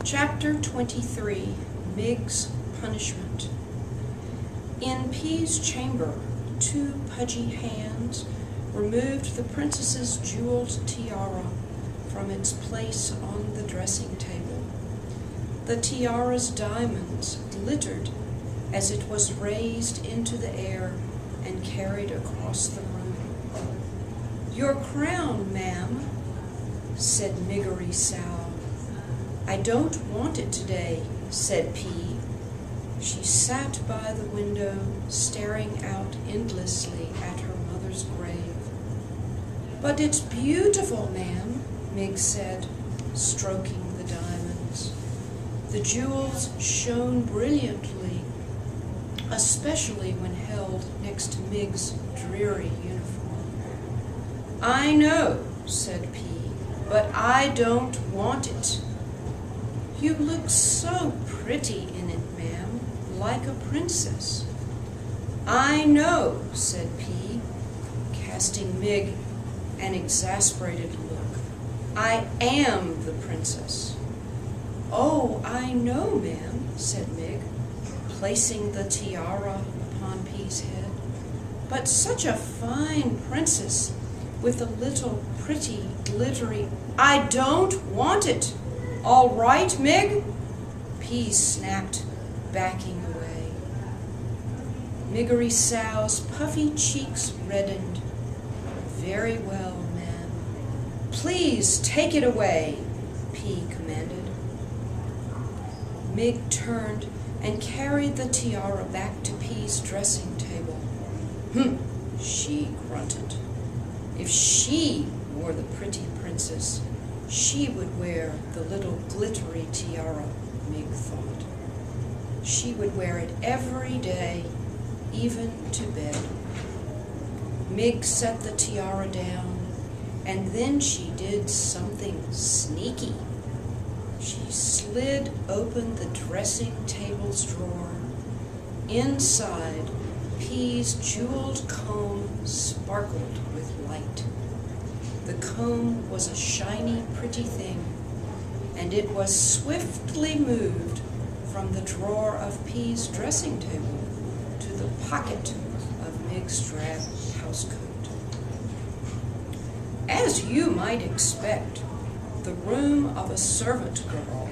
Chapter 23, Mig's Punishment. In P's chamber, two pudgy hands removed the princess's jeweled tiara from its place on the dressing table. The tiara's diamonds glittered as it was raised into the air and carried across the room. "Your crown, ma'am," said Miggery Sow. "I don't want it today," said P. She sat by the window, staring out endlessly at her mother's grave. "But it's beautiful, ma'am," Mig said, stroking the diamonds. The jewels shone brilliantly, especially when held next to Mig's dreary uniform. "I know," said P, "but I don't want it." "You look so pretty in it, ma'am, like a princess." "I know," said P, casting Mig an exasperated look. "I am the princess." "Oh, I know, ma'am," said Mig, placing the tiara upon P's head. "But such a fine princess with a little pretty glittery—" "I don't want it! All right, Mig?" P snapped, backing away. Miggery Sow's puffy cheeks reddened. "Very well, ma'am." "Please take it away," P commanded. Mig turned and carried the tiara back to P's dressing table. She grunted. If she were the pretty princess, she would wear the little glittery tiara, Mig thought. She would wear it every day, even to bed. Mig set the tiara down, and then she did something sneaky. She slid open the dressing table's drawer. Inside, P's jeweled comb sparkled with light. The comb was a shiny, pretty thing, and it was swiftly moved from the drawer of P's dressing table to the pocket of Mig's drab housecoat. As you might expect, the room of a servant girl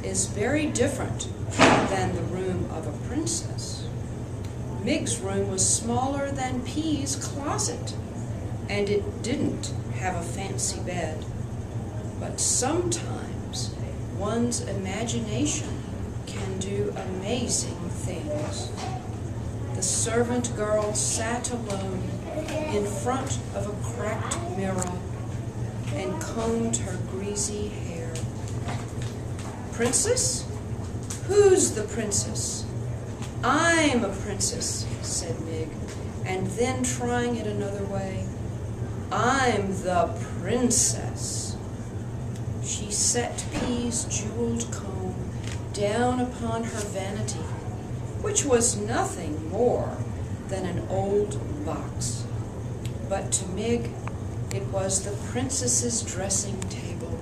is very different than the room of a princess. Mig's room was smaller than P's closet, and it didn't have a fancy bed. But sometimes one's imagination can do amazing things. The servant girl sat alone in front of a cracked mirror and combed her greasy hair. "Princess? Who's the princess?" "I'm a princess," said Mig, and then trying it another way, "I'm the princess." She set P's jeweled comb down upon her vanity, which was nothing more than an old box. But to Mig, it was the princess's dressing table,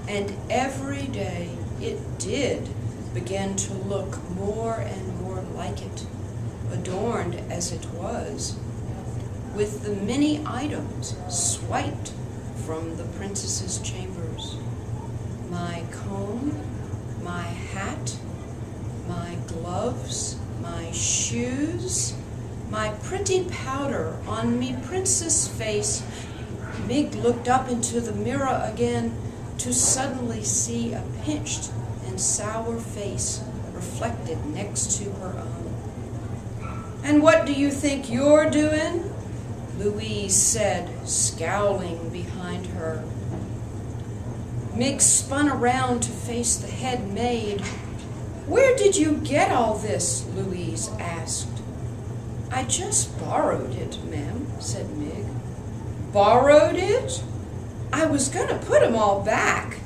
and every day it did begin to look more and more like it, adorned as it was with the many items swiped from the princess's chambers. My comb, my hat, my gloves, my shoes, my pretty powder on me princess face. Mig looked up into the mirror again to suddenly see a pinched and sour face reflected next to her own. "And what do you think you're doing?" Louise said, scowling behind her. Mig spun around to face the head maid. "Where did you get all this?" Louise asked. "I just borrowed it, ma'am," said Mig. "Borrowed it? I was going to put 'em all back."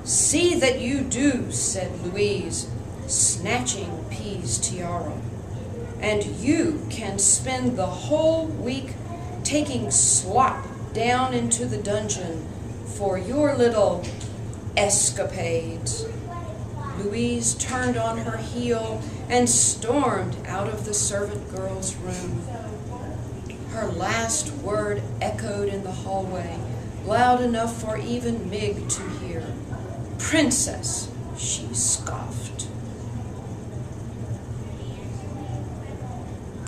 "See that you do," said Louise, snatching P's tiara. "And you can spend the whole week taking slop down into the dungeon for your little escapades." Louise turned on her heel and stormed out of the servant girl's room. Her last word echoed in the hallway, loud enough for even Mig to hear. "Princess," she scoffed.